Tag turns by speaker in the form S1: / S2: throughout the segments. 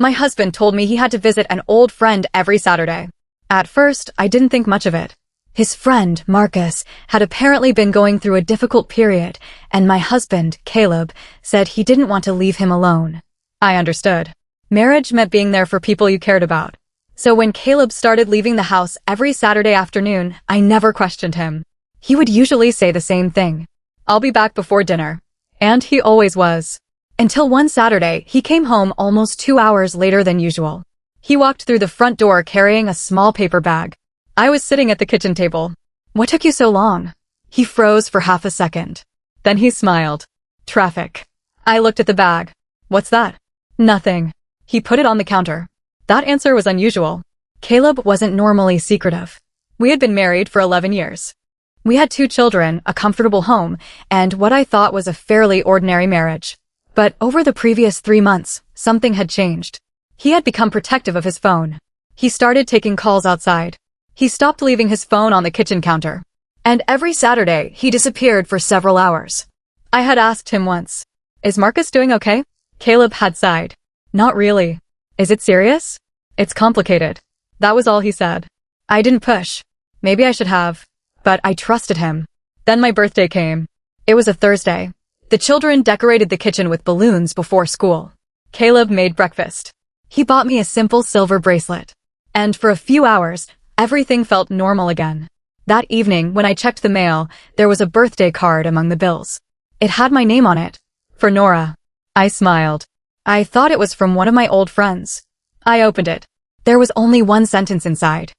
S1: My husband told me he had to visit an old friend every Saturday. At first, I didn't think much of it. His friend, Marcus, had apparently been going through a difficult period, and my husband, Caleb, said he didn't want to leave him alone. I understood. Marriage meant being there for people you cared about. So when Caleb started leaving the house every Saturday afternoon, I never questioned him. He would usually say the same thing. I'll be back before dinner. And he always was. Until one Saturday, he came home almost 2 hours later than usual. He walked through the front door carrying a small paper bag. I was sitting at the kitchen table. What took you so long? He froze for half a second. Then he smiled. Traffic. I looked at the bag. What's that? Nothing. He put it on the counter. That answer was unusual. Caleb wasn't normally secretive. We had been married for 11 years. We had 2 children, a comfortable home, and what I thought was a fairly ordinary marriage. But over the previous 3 months, something had changed. He had become protective of his phone. He started taking calls outside. He stopped leaving his phone on the kitchen counter. And every Saturday, he disappeared for several hours. I had asked him once, "Is Marcus doing okay?" Caleb had sighed. "Not really." "Is it serious?" "It's complicated." That was all he said. I didn't push. Maybe I should have. But I trusted him. Then my birthday came. It was a Thursday. The children decorated the kitchen with balloons before school. Caleb made breakfast. He bought me a simple silver bracelet. And for a few hours, everything felt normal again. That evening, when I checked the mail, there was a birthday card among the bills. It had my name on it. For Nora. I smiled. I thought it was from one of my old friends. I opened it. There was only one sentence inside.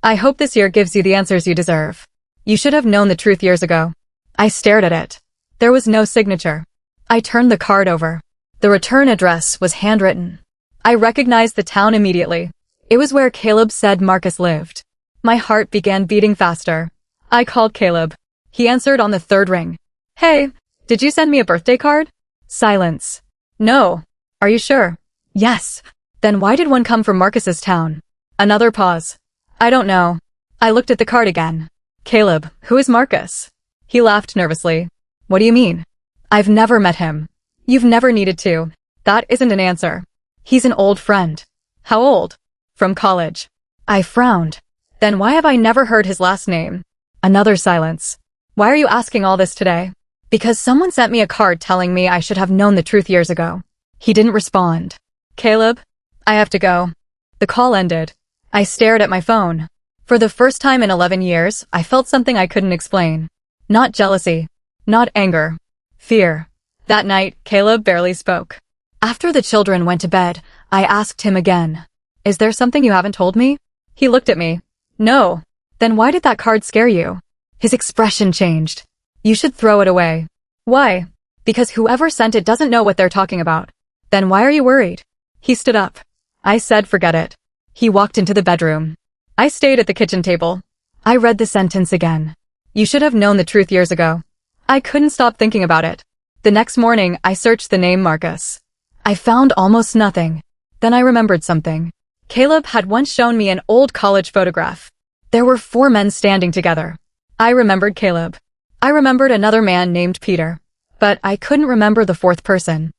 S1: "I hope this year gives you the answers you deserve. You should have known the truth years ago." I stared at it. There was no signature. I turned the card over. The return address was handwritten. I recognized the town immediately. It was where Caleb said Marcus lived. My heart began beating faster. I called Caleb. He answered on the 3rd ring. "Hey, did you send me a birthday card?" Silence. "No." "Are you sure?" "Yes." "Then why did one come from Marcus's town?" Another pause. "I don't know." I looked at the card again. "Caleb, who is Marcus?" He laughed nervously. "What do you mean?" "I've never met him." "You've never needed to." "That isn't an answer." "He's an old friend." "How old?" "From college." I frowned. "Then why have I never heard his last name?" Another silence. "Why are you asking all this today?" "Because someone sent me a card telling me I should have known the truth years ago." He didn't respond. "Caleb, I have to go." The call ended. I stared at my phone. For the first time in 11 years, I felt something I couldn't explain. Not jealousy. Not anger. Fear. That night, Caleb barely spoke. After the children went to bed, I asked him again. "Is there something you haven't told me?" He looked at me. "No." "Then why did that card scare you?" His expression changed. "You should throw it away." "Why?" "Because whoever sent it doesn't know what they're talking about." "Then why are you worried?" He stood up. I said forget it. He walked into the bedroom. I stayed at the kitchen table. I read the sentence again. "You should have known the truth years ago." I couldn't stop thinking about it. The next morning, I searched the name Marcus. I found almost nothing. Then I remembered something. Caleb had once shown me an old college photograph. There were 4 men standing together. I remembered Caleb. I remembered another man named Peter. But I couldn't remember the 4th person.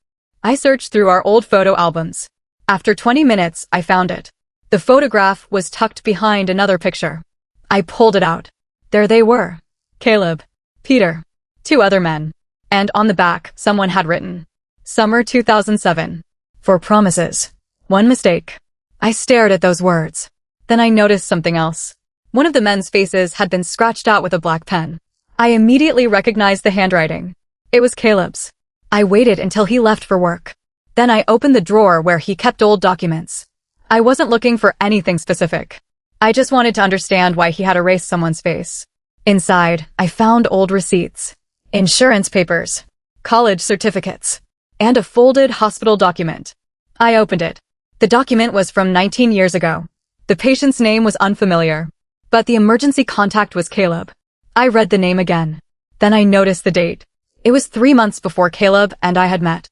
S1: I searched through our old photo albums. After 20 minutes, I found it. The photograph was tucked behind another picture. I pulled it out. There they were. Caleb, Peter, 2 other men. And on the back, someone had written, "Summer 2007. For promises. 1 mistake." I stared at those words. Then I noticed something else. One of the men's faces had been scratched out with a black pen. I immediately recognized the handwriting. It was Caleb's. I waited until he left for work. Then I opened the drawer where he kept old documents. I wasn't looking for anything specific. I just wanted to understand why he had erased someone's face. Inside, I found old receipts, insurance papers, college certificates, and a folded hospital document. I opened it. The document was from 19 years ago. The patient's name was unfamiliar, but the emergency contact was Caleb. I read the name again. Then I noticed the date. It was 3 months before Caleb and I had met.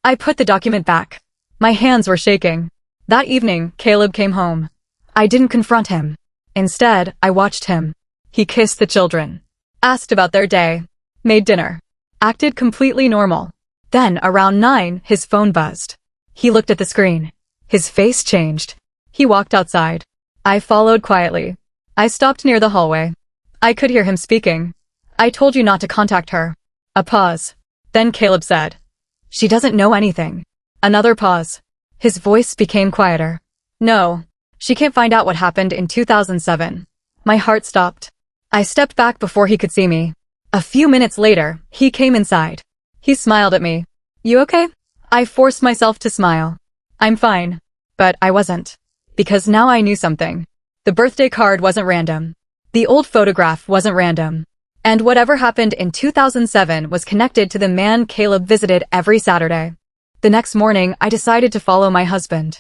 S1: I put the document back. My hands were shaking. That evening, Caleb came home. I didn't confront him. Instead, I watched him. He kissed the children, asked about their day, made dinner, acted completely normal. Then, around 9, his phone buzzed. He looked at the screen. His face changed. He walked outside. I followed quietly. I stopped near the hallway. I could hear him speaking. I told you not to contact her. A pause. Then Caleb said, "She doesn't know anything." Another pause. His voice became quieter. "No, she can't find out what happened in 2007. My heart stopped. I stepped back before he could see me. A few minutes later, he came inside. He smiled at me. "You okay?" I forced myself to smile. "I'm fine." But I wasn't. Because now I knew something. The birthday card wasn't random. The old photograph wasn't random. And whatever happened in 2007 was connected to the man Caleb visited every Saturday. The next morning, I decided to follow my husband.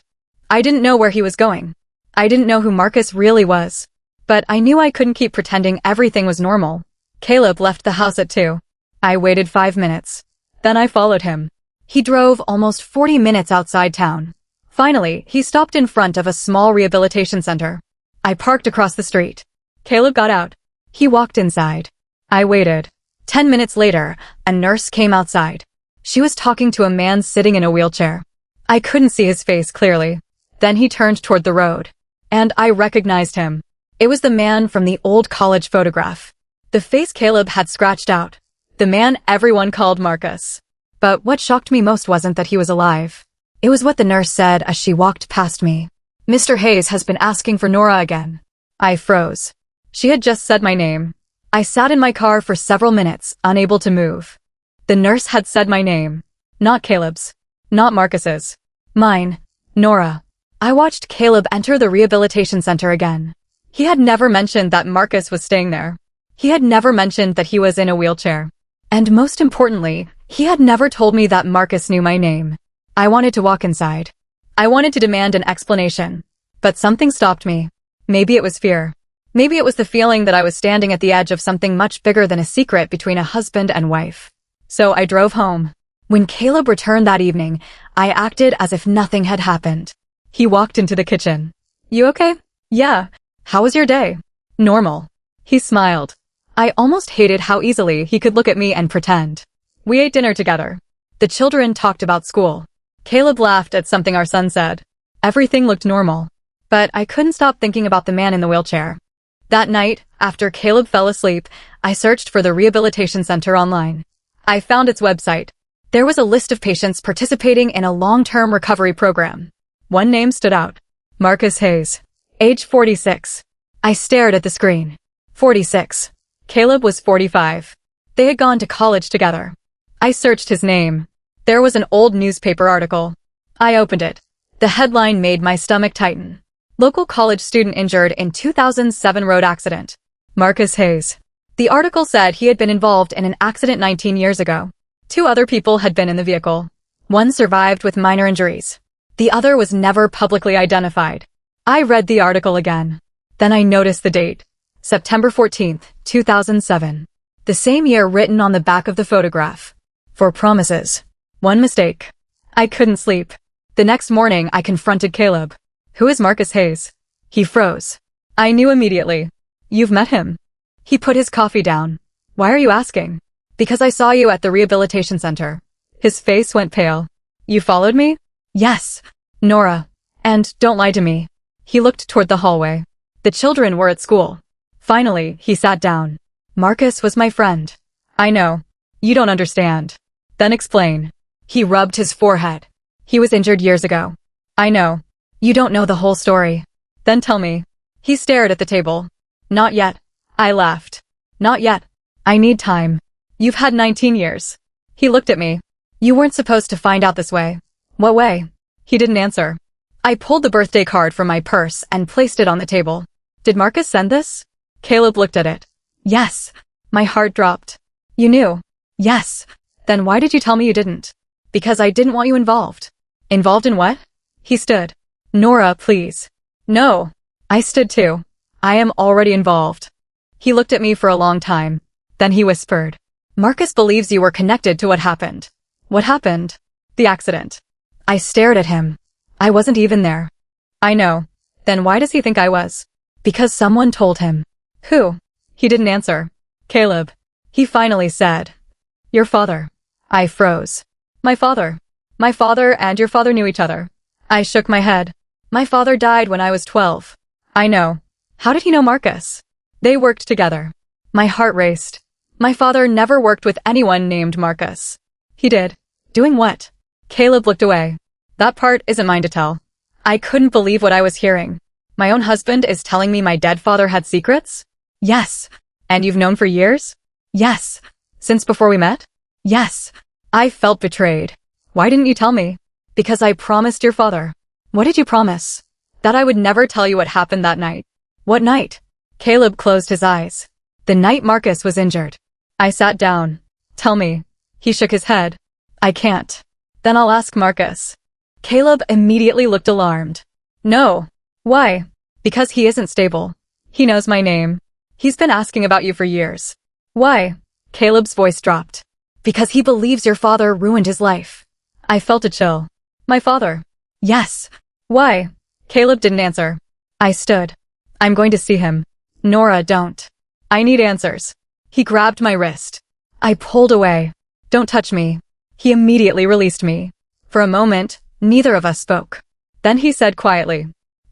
S1: I didn't know where he was going. I didn't know who Marcus really was. But I knew I couldn't keep pretending everything was normal. Caleb left the house at 2. I waited 5 minutes. Then I followed him. He drove almost 40 minutes outside town. Finally, he stopped in front of a small rehabilitation center. I parked across the street. Caleb got out. He walked inside. I waited. 10 minutes later, a nurse came outside. She was talking to a man sitting in a wheelchair. I couldn't see his face clearly. Then he turned toward the road. And I recognized him. It was the man from the old college photograph. The face Caleb had scratched out. The man everyone called Marcus. But what shocked me most wasn't that he was alive. It was what the nurse said as she walked past me. "Mr. Hayes has been asking for Nora again." I froze. She had just said my name. I sat in my car for several minutes, unable to move. The nurse had said my name. Not Caleb's. Not Marcus's. Mine. Nora. I watched Caleb enter the rehabilitation center again. He had never mentioned that Marcus was staying there. He had never mentioned that he was in a wheelchair. And most importantly, he had never told me that Marcus knew my name. I wanted to walk inside. I wanted to demand an explanation. But something stopped me. Maybe it was fear. Maybe it was the feeling that I was standing at the edge of something much bigger than a secret between a husband and wife. So I drove home. When Caleb returned that evening, I acted as if nothing had happened. He walked into the kitchen. "You okay?" "Yeah." "How was your day?" "Normal." He smiled. I almost hated how easily he could look at me and pretend. We ate dinner together. The children talked about school. Caleb laughed at something our son said. Everything looked normal. But I couldn't stop thinking about the man in the wheelchair. That night, after Caleb fell asleep, I searched for the rehabilitation center online. I found its website. There was a list of patients participating in a long-term recovery program. One name stood out. Marcus Hayes. Age 46. I stared at the screen. 46. Caleb was 45. They had gone to college together. I searched his name. There was an old newspaper article. I opened it. The headline made my stomach tighten. Local college student injured in 2007 road accident. Marcus Hayes. The article said he had been involved in an accident 19 years ago. 2 other people had been in the vehicle. One survived with minor injuries. The other was never publicly identified. I read the article again. Then I noticed the date. September 14th, 2007. The same year written on the back of the photograph. For promises. One mistake. I couldn't sleep. The next morning I confronted Caleb. "Who is Marcus Hayes?" He froze. I knew immediately. "You've met him." He put his coffee down. "Why are you asking?" "Because I saw you at the rehabilitation center." His face went pale. "You followed me?" "Yes." "Nora. And don't lie to me." He looked toward the hallway. The children were at school. Finally, he sat down. "Marcus was my friend." "I know. You don't understand." "Then explain." He rubbed his forehead. "He was injured years ago." "I know. You don't know the whole story." "Then tell me." He stared at the table. "Not yet." I laughed. "Not yet. I need time. You've had 19 years. He looked at me. "You weren't supposed to find out this way." "What way?" He didn't answer. I pulled the birthday card from my purse and placed it on the table. "Did Marcus send this?" Caleb looked at it. "Yes." My heart dropped. "You knew?" "Yes." "Then why did you tell me you didn't?" "Because I didn't want you involved." "Involved in what?" He stood. "Nora, please." "No." I stood too. "I am already involved." He looked at me for a long time. Then he whispered. "Marcus believes you were connected to what happened." "What happened?" "The accident." I stared at him. I wasn't even there. "I know." "Then why does he think I was?" "Because someone told him." "Who?" He didn't answer. "Caleb." He finally said. "Your father." I froze. "My father? My father and your father knew each other." I shook my head. My father died when I was 12. I know. How did he know Marcus? They worked together. My heart raced. My father never worked with anyone named Marcus. He did. Doing what? Caleb looked away. That part isn't mine to tell. I couldn't believe what I was hearing. My own husband is telling me my dead father had secrets? Yes. And you've known for years? Yes. Since before we met? Yes. I felt betrayed. Why didn't you tell me? Because I promised your father. What did you promise? That I would never tell you what happened that night. What night? Caleb closed his eyes. The night Marcus was injured. I sat down. Tell me. He shook his head. I can't. Then I'll ask Marcus. Caleb immediately looked alarmed. No. Why? Because he isn't stable. He knows my name. He's been asking about you for years. Why? Caleb's voice dropped. Because he believes your father ruined his life. I felt a chill. My father? Yes. Why? Caleb didn't answer. I stood. I'm going to see him. Nora, don't. I need answers. He grabbed my wrist. I pulled away. Don't touch me. He immediately released me. For a moment, neither of us spoke. Then he said quietly,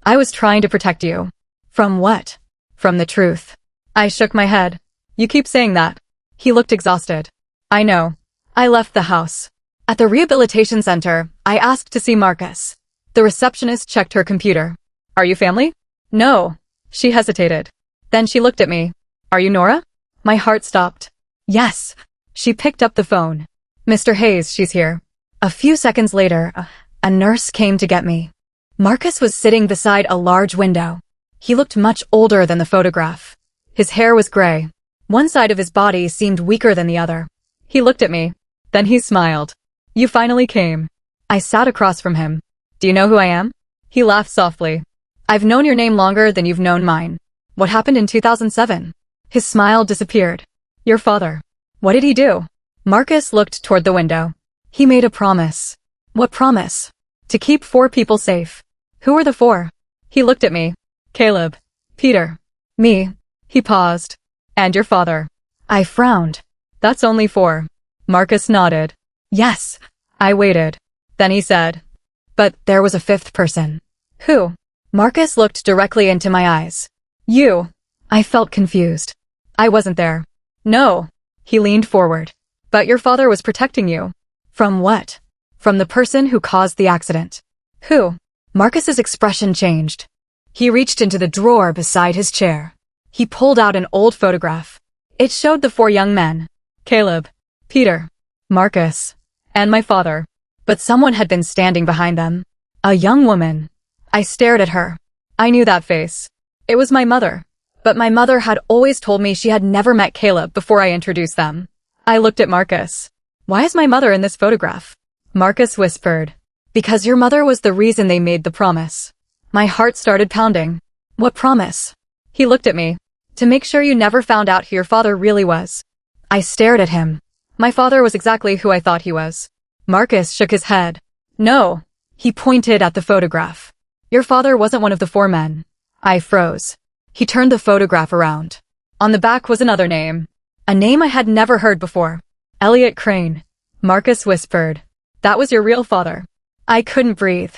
S1: I was trying to protect you. From what? From the truth. I shook my head. You keep saying that. He looked exhausted. I know. I left the house. At the rehabilitation center, I asked to see Marcus. The receptionist checked her computer. Are you family? No. She hesitated. Then she looked at me. Are you Nora? My heart stopped. Yes. She picked up the phone. Mr. Hayes, she's here. A few seconds later, a nurse came to get me. Marcus was sitting beside a large window. He looked much older than the photograph. His hair was gray. One side of his body seemed weaker than the other. He looked at me. Then he smiled. You finally came. I sat across from him. Do you know who I am? He laughed softly. I've known your name longer than you've known mine. What happened in 2007? His smile disappeared. Your father. What did he do? Marcus looked toward the window. He made a promise. What promise? To keep 4 people safe. Who were the 4? He looked at me. Caleb. Peter. Me. He paused. And your father. I frowned. That's only 4. Marcus nodded. Yes. I waited. Then he said. But there was a 5th person. Who? Marcus looked directly into my eyes. You. I felt confused. I wasn't there. No. He leaned forward. But your father was protecting you. From what? From the person who caused the accident. Who? Marcus's expression changed. He reached into the drawer beside his chair. He pulled out an old photograph. It showed the 4 young men. Caleb, Peter, Marcus, and my father. But someone had been standing behind them. A young woman. I stared at her. I knew that face. It was my mother. But my mother had always told me she had never met Caleb before I introduced them. I looked at Marcus. Why is my mother in this photograph? Marcus whispered. Because your mother was the reason they made the promise. My heart started pounding. What promise? He looked at me. To make sure you never found out who your father really was. I stared at him. My father was exactly who I thought he was. Marcus shook his head. No. He pointed at the photograph. Your father wasn't one of the 4 men. I froze. He turned the photograph around. On the back was another name. A name I had never heard before. Elliot Crane. Marcus whispered. That was your real father. I couldn't breathe.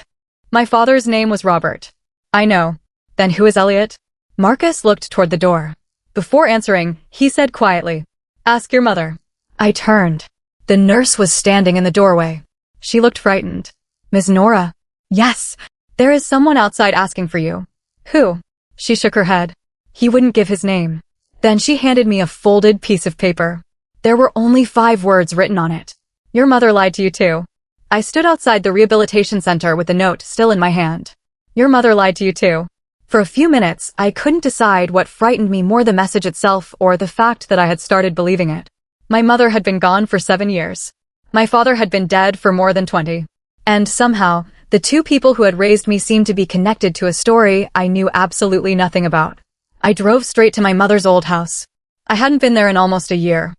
S1: My father's name was Robert. I know. Then who is Elliot? Marcus looked toward the door. Before answering, he said quietly, Ask your mother. I turned. The nurse was standing in the doorway. She looked frightened. Ms. Nora? Yes. There is someone outside asking for you. Who? She shook her head. He wouldn't give his name. Then she handed me a folded piece of paper. There were only 5 words written on it. Your mother lied to you too. I stood outside the rehabilitation center with the note still in my hand. Your mother lied to you too. For a few minutes, I couldn't decide what frightened me more, the message itself or the fact that I had started believing it. My mother had been gone for 7 years. My father had been dead for more than 20. And somehow, the 2 people who had raised me seemed to be connected to a story I knew absolutely nothing about. I drove straight to my mother's old house. I hadn't been there in almost a year.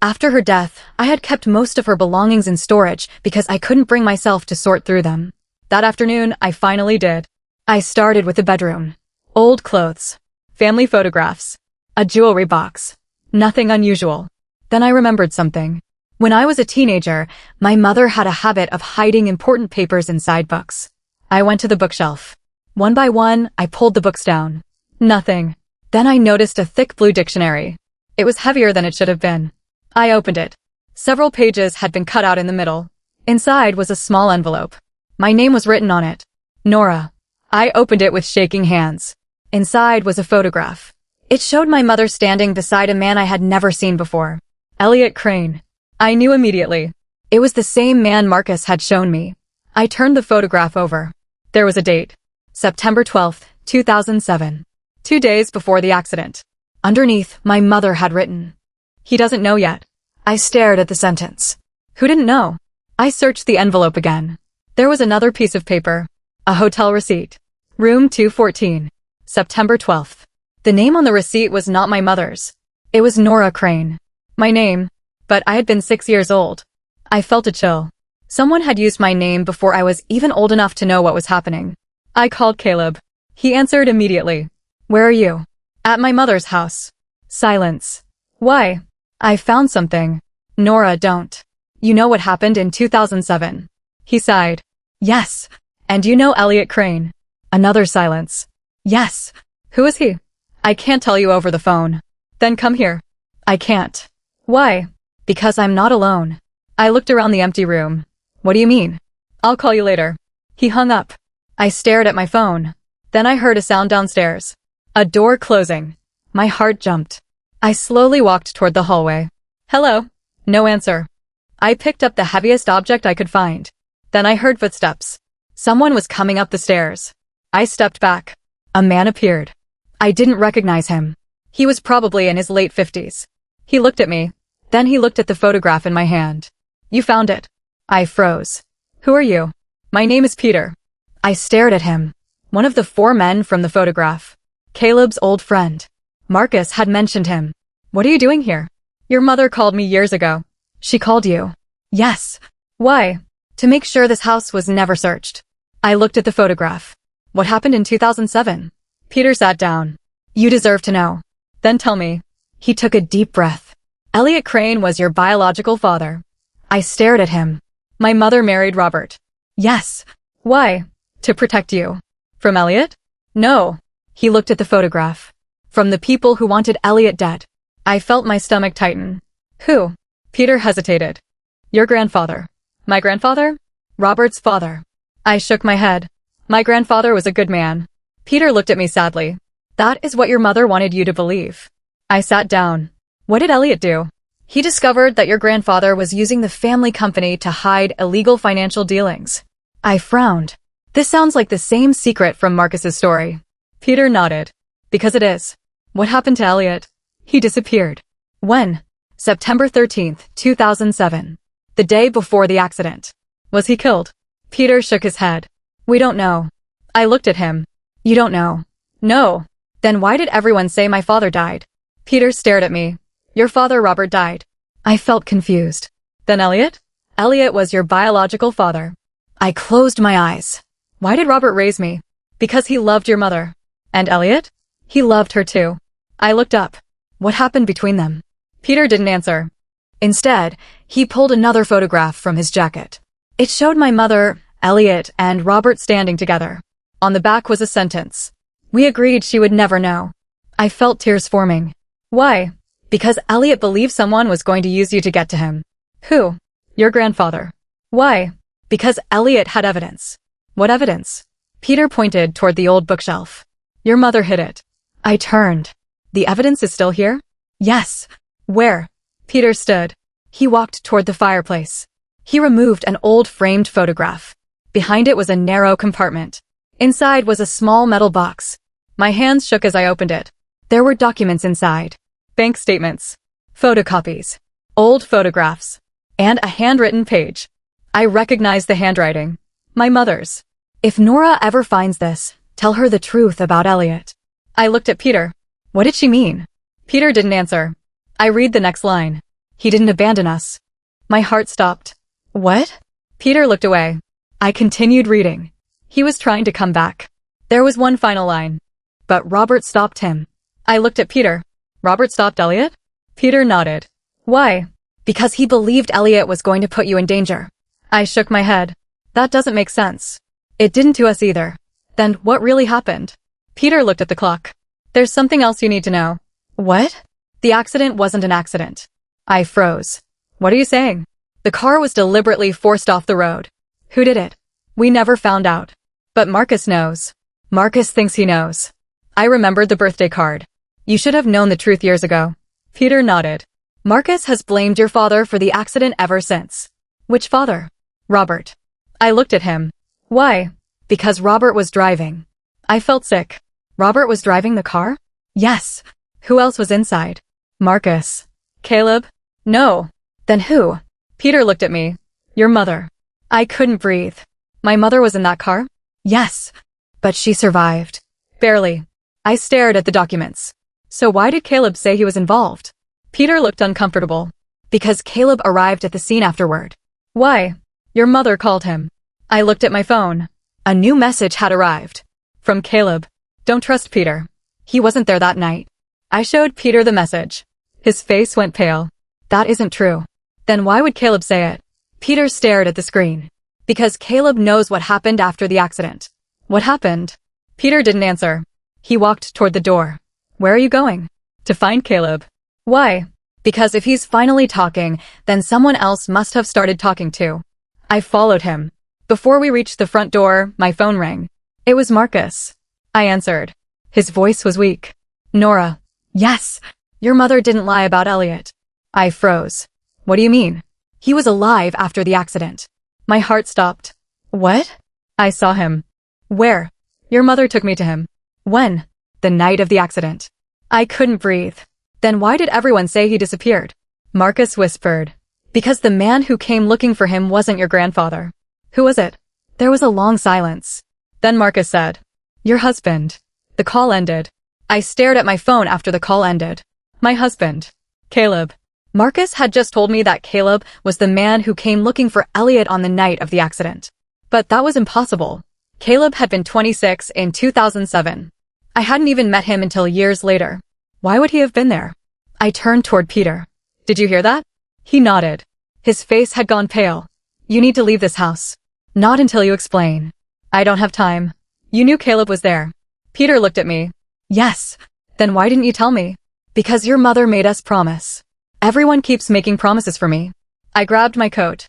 S1: After her death, I had kept most of her belongings in storage because I couldn't bring myself to sort through them. That afternoon, I finally did. I started with the bedroom. Old clothes. Family photographs. A jewelry box. Nothing unusual. Then I remembered something. When I was a teenager, my mother had a habit of hiding important papers inside books. I went to the bookshelf. One by one, I pulled the books down. Nothing. Then I noticed a thick blue dictionary. It was heavier than it should have been. I opened it. Several pages had been cut out in the middle. Inside was a small envelope. My name was written on it. Nora. I opened it with shaking hands. Inside was a photograph. It showed my mother standing beside a man I had never seen before. Elliot Crane. I knew immediately. It was the same man Marcus had shown me. I turned the photograph over. There was a date. September 12th, 2007. 2 days before the accident. Underneath, my mother had written, "He doesn't know yet." I stared at the sentence. Who didn't know? I searched the envelope again. There was another piece of paper. A hotel receipt. Room 214. September 12th. The name on the receipt was not my mother's. It was Nora Crane. My name. But I had been 6 years old. I felt a chill. Someone had used my name before I was even old enough to know what was happening. I called Caleb. He answered immediately. "Where are you?" "At my mother's house." Silence. "Why?" "I found something." "Nora, don't. You know what happened in 2007. He sighed. "Yes. And you know Elliot Crane." Another silence. "Yes. Who is he?" "I can't tell you over the phone." "Then come here." "I can't." "Why?" "Because I'm not alone." I looked around the empty room. "What do you mean?" "I'll call you later." He hung up. I stared at my phone. Then I heard a sound downstairs. A door closing. My heart jumped. I slowly walked toward the hallway. "Hello." No answer. I picked up the heaviest object I could find. Then I heard footsteps. Someone was coming up the stairs. I stepped back. A man appeared. I didn't recognize him. He was probably in his late 50s. He looked at me. Then he looked at the photograph in my hand. "You found it." I froze. "Who are you?" "My name is Peter." I stared at him. One of the 4 men from the photograph. Caleb's old friend. Marcus had mentioned him. "What are you doing here?" "Your mother called me years ago." "She called you?" "Yes." "Why?" "To make sure this house was never searched." I looked at the photograph. "What happened in 2007? Peter sat down. "You deserve to know." "Then tell me." He took a deep breath. "Elliot Crane was your biological father." I stared at him. "My mother married Robert." "Yes." "Why?" "To protect you." "From Elliot?" "No." He looked at the photograph. "From the people who wanted Elliot dead." I felt my stomach tighten. "Who?" Peter hesitated. "Your grandfather." "My grandfather?" "Robert's father." I shook my head. "My grandfather was a good man." Peter looked at me sadly. "That is what your mother wanted you to believe." I sat down. "What did Elliot do?" "He discovered that your grandfather was using the family company to hide illegal financial dealings." I frowned. This sounds like the same secret from Marcus's story. Peter nodded. "Because it is." "What happened to Elliot?" "He disappeared." "When?" "September 13th, 2007. The day before the accident." "Was he killed?" Peter shook his head. "We don't know." I looked at him. "You don't know?" "No." "Then why did everyone say my father died?" Peter stared at me. "Your father Robert died." I felt confused. "Then Elliot?" "Elliot was your biological father." I closed my eyes. "Why did Robert raise me?" "Because he loved your mother." "And Elliot?" "He loved her too." I looked up. "What happened between them?" Peter didn't answer. Instead, he pulled another photograph from his jacket. It showed my mother, Elliot, and Robert standing together. On the back was a sentence. "We agreed she would never know." I felt tears forming. "Why?" "Because Elliot believed someone was going to use you to get to him." "Who?" "Your grandfather." "Why?" "Because Elliot had evidence." "What evidence?" Peter pointed toward the old bookshelf. "Your mother hid it." I turned. "The evidence is still here?" "Yes." "Where?" Peter stood. He walked toward the fireplace. He removed an old framed photograph. Behind it was a narrow compartment. Inside was a small metal box. My hands shook as I opened it. There were documents inside. Bank statements. Photocopies. Old photographs. And a handwritten page. I recognized the handwriting. My mother's. "If Nora ever finds this, tell her the truth about Elliot." I looked at Peter. What did she mean? Peter didn't answer. I read the next line. "He didn't abandon us." My heart stopped. What? Peter looked away. I continued reading. He was trying to come back. There was one final line. "But Robert stopped him." I looked at Peter. "Robert stopped Elliot?" Peter nodded. "Why?" "Because he believed Elliot was going to put you in danger." I shook my head. "That doesn't make sense." It didn't to us either. Then what really happened? Peter looked at the clock. There's something else you need to know. What? The accident wasn't an accident. I froze. What are you saying? The car was deliberately forced off the road. Who did it? We never found out. But Marcus knows. Marcus thinks he knows. I remembered the birthday card. You should have known the truth years ago. Peter nodded. Marcus has blamed your father for the accident ever since. Which father? Robert. I looked at him. Why? Because Robert was driving. I felt sick. Robert was driving the car? Yes. Who else was inside? Marcus. Caleb? No. Then who? Peter looked at me. Your mother. I couldn't breathe. My mother was in that car? Yes. But she survived. Barely. I stared at the documents. So why did Caleb say he was involved? Peter looked uncomfortable. Because Caleb arrived at the scene afterward. Why? Your mother called him. I looked at my phone. A new message had arrived. From Caleb. Don't trust Peter. He wasn't there that night. I showed Peter the message. His face went pale. That isn't true. Then why would Caleb say it? Peter stared at the screen. Because Caleb knows what happened after the accident. What happened? Peter didn't answer. He walked toward the door. Where are you going? To find Caleb. Why? Because if he's finally talking, then someone else must have started talking too. I followed him. Before we reached the front door, my phone rang. It was Marcus. I answered. His voice was weak. Nora. Yes. Your mother didn't lie about Elliot. I froze. What do you mean? He was alive after the accident. My heart stopped. What? I saw him. Where? Your mother took me to him. When? The night of the accident. I couldn't breathe. Then why did everyone say he disappeared? Marcus whispered. Because the man who came looking for him wasn't your grandfather. Who was it? There was a long silence. Then Marcus said, your husband. The call ended. I stared at my phone after the call ended. My husband. Caleb. Marcus had just told me that Caleb was the man who came looking for Elliot on the night of the accident. But that was impossible. Caleb had been 26 in 2007. I hadn't even met him until years later. Why would he have been there? I turned toward Peter. Did you hear that? He nodded. His face had gone pale. You need to leave this house. Not until you explain. I don't have time. You knew Caleb was there. Peter looked at me. Yes. Then why didn't you tell me? Because your mother made us promise. Everyone keeps making promises for me. I grabbed my coat.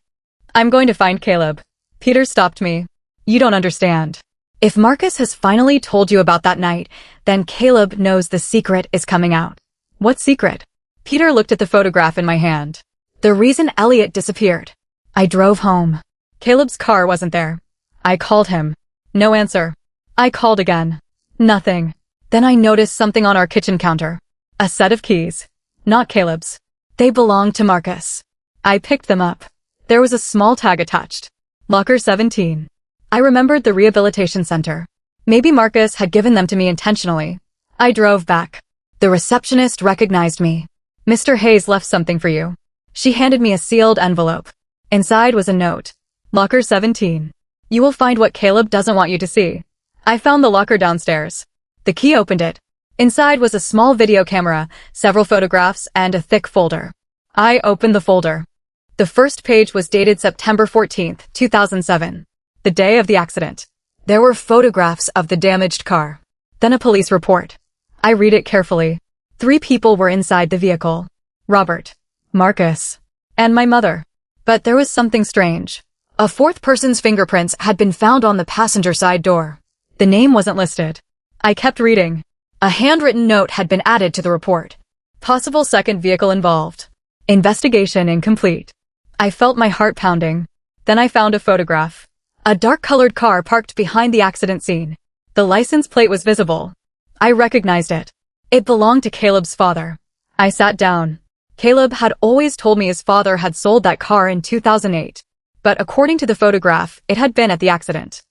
S1: I'm going to find Caleb. Peter stopped me. You don't understand. If Marcus has finally told you about that night, then Caleb knows the secret is coming out. What secret? Peter looked at the photograph in my hand. The reason Elliot disappeared. I drove home. Caleb's car wasn't there. I called him. No answer. I called again. Nothing. Then I noticed something on our kitchen counter. A set of keys. Not Caleb's. They belonged to Marcus. I picked them up. There was a small tag attached. Locker 17. I remembered the rehabilitation center. Maybe Marcus had given them to me intentionally. I drove back. The receptionist recognized me. Mr. Hayes left something for you. She handed me a sealed envelope. Inside was a note. Locker 17. You will find what Caleb doesn't want you to see. I found the locker downstairs. The key opened it. Inside was a small video camera, several photographs, and a thick folder. I opened the folder. The first page was dated September 14th, 2007. The day of the accident. There were photographs of the damaged car. Then a police report. I read it carefully. 3 people were inside the vehicle. Robert, Marcus, and my mother. But there was something strange. A 4th person's fingerprints had been found on the passenger side door. The name wasn't listed. I kept reading. A handwritten note had been added to the report. Possible second vehicle involved. Investigation incomplete. I felt my heart pounding. Then I found a photograph. A dark-colored car parked behind the accident scene. The license plate was visible. I recognized it. It belonged to Caleb's father. I sat down. Caleb had always told me his father had sold that car in 2008. But according to the photograph, it had been at the accident.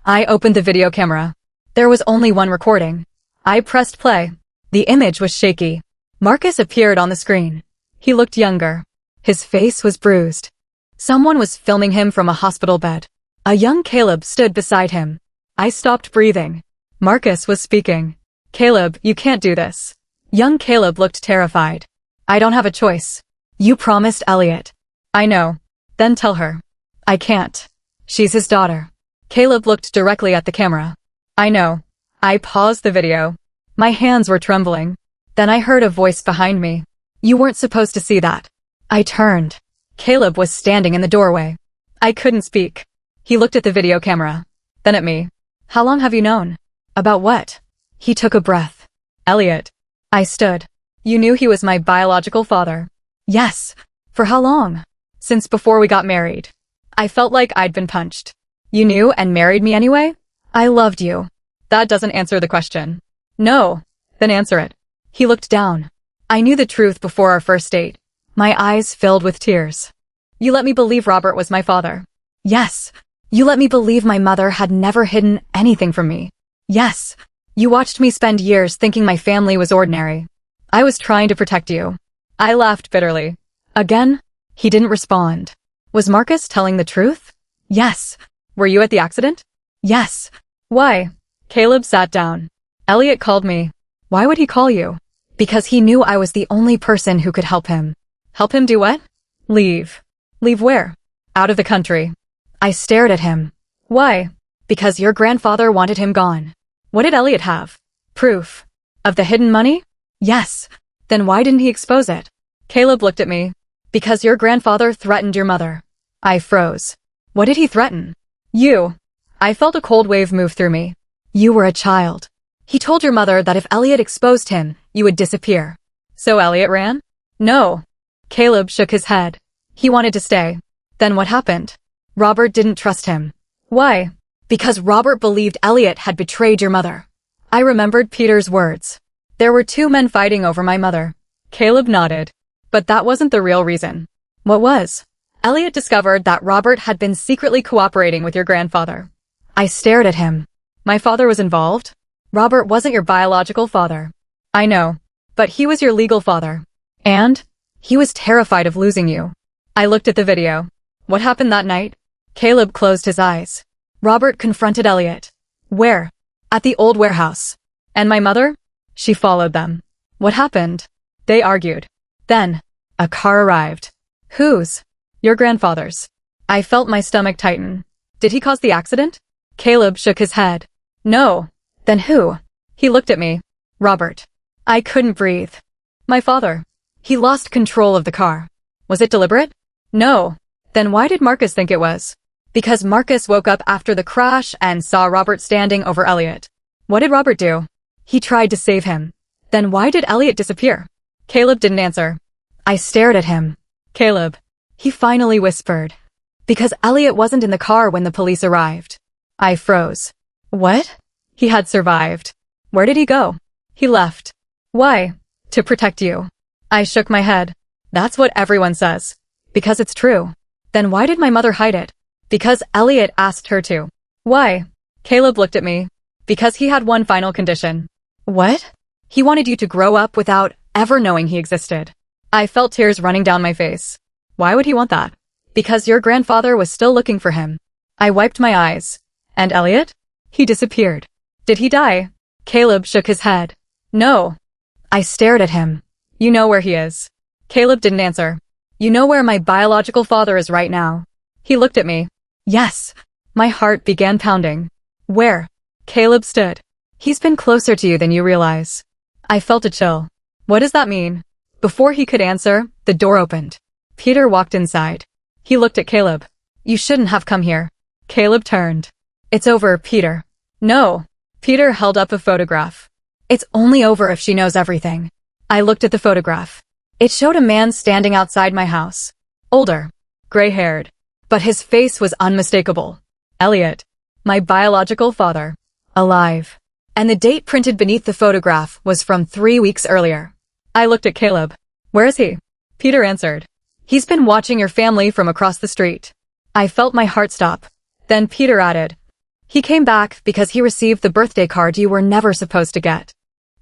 S1: I opened the video camera. There was only one recording. I pressed play. The image was shaky. Marcus appeared on the screen. He looked younger. His face was bruised. Someone was filming him from a hospital bed. A young Caleb stood beside him. I stopped breathing. Marcus was speaking. Caleb, you can't do this. Young Caleb looked terrified. I don't have a choice. You promised Elliot. I know. Then tell her. I can't. She's his daughter. Caleb looked directly at the camera. I know. I paused the video. My hands were trembling. Then I heard a voice behind me. You weren't supposed to see that. I turned. Caleb was standing in the doorway. I couldn't speak. He looked at the video camera. Then at me. How long have you known? About what? He took a breath. Elliot. I stood. You knew he was my biological father. Yes. For how long? Since before we got married. I felt like I'd been punched. You knew and married me anyway? I loved you. That doesn't answer the question. No. Then answer it. He looked down. I knew the truth before our first date. My eyes filled with tears. You let me believe Robert was my father. Yes. You let me believe my mother had never hidden anything from me. Yes. You watched me spend years thinking my family was ordinary. I was trying to protect you. I laughed bitterly. Again? He didn't respond. Was Marcus telling the truth? Yes. Were you at the accident? Yes. Why? Caleb sat down. Elliot called me. Why would he call you? Because he knew I was the only person who could help him. Help him do what? Leave. Leave where? Out of the country. I stared at him. Why? Because your grandfather wanted him gone. What did Elliot have? Proof. Of the hidden money? Yes. Then why didn't he expose it? Caleb looked at me. Because your grandfather threatened your mother. I froze. What did he threaten? You. I felt a cold wave move through me. You were a child. He told your mother that if Elliot exposed him, you would disappear. So Elliot ran? No. Caleb shook his head. He wanted to stay. Then what happened? Robert didn't trust him. Why? Because Robert believed Elliot had betrayed your mother. I remembered Peter's words. There were two men fighting over my mother. Caleb nodded. But that wasn't the real reason. What was? Elliot discovered that Robert had been secretly cooperating with your grandfather. I stared at him. My father was involved? Robert wasn't your biological father. I know. But he was your legal father. And? He was terrified of losing you. I looked at the video. What happened that night? Caleb closed his eyes. Robert confronted Elliot. Where? At the old warehouse. And my mother? She followed them. What happened? They argued. Then, a car arrived. Whose? Your grandfather's. I felt my stomach tighten. Did he cause the accident? Caleb shook his head. No. Then who? He looked at me. Robert. I couldn't breathe. My father. He lost control of the car. Was it deliberate? No. Then why did Marcus think it was? Because Marcus woke up after the crash and saw Robert standing over Elliot. What did Robert do? He tried to save him. Then why did Elliot disappear? Caleb didn't answer. I stared at him. Caleb. He finally whispered. Because Elliot wasn't in the car when the police arrived. I froze. What? He had survived. Where did he go? He left. Why? To protect you. I shook my head. That's what everyone says. Because it's true. Then why did my mother hide it? Because Elliot asked her to. Why? Caleb looked at me. Because he had one final condition. What? He wanted you to grow up without ever knowing he existed. I felt tears running down my face. Why would he want that? Because your grandfather was still looking for him. I wiped my eyes. And Elliot? He disappeared. Did he die? Caleb shook his head. No. I stared at him. You know where he is. Caleb didn't answer. You know where my biological father is right now. He looked at me. Yes. My heart began pounding. Where? Caleb stood. He's been closer to you than you realize. I felt a chill. What does that mean? Before he could answer, the door opened. Peter walked inside. He looked at Caleb. You shouldn't have come here. Caleb turned. It's over, Peter. No. Peter held up a photograph. It's only over if she knows everything. I looked at the photograph. It showed a man standing outside my house. Older. Gray-haired. But his face was unmistakable. Elliot. My biological father. Alive. And the date printed beneath the photograph was from 3 weeks earlier. I looked at Caleb. Where is he? Peter answered. He's been watching your family from across the street. I felt my heart stop. Then Peter added. He came back because he received the birthday card you were never supposed to get.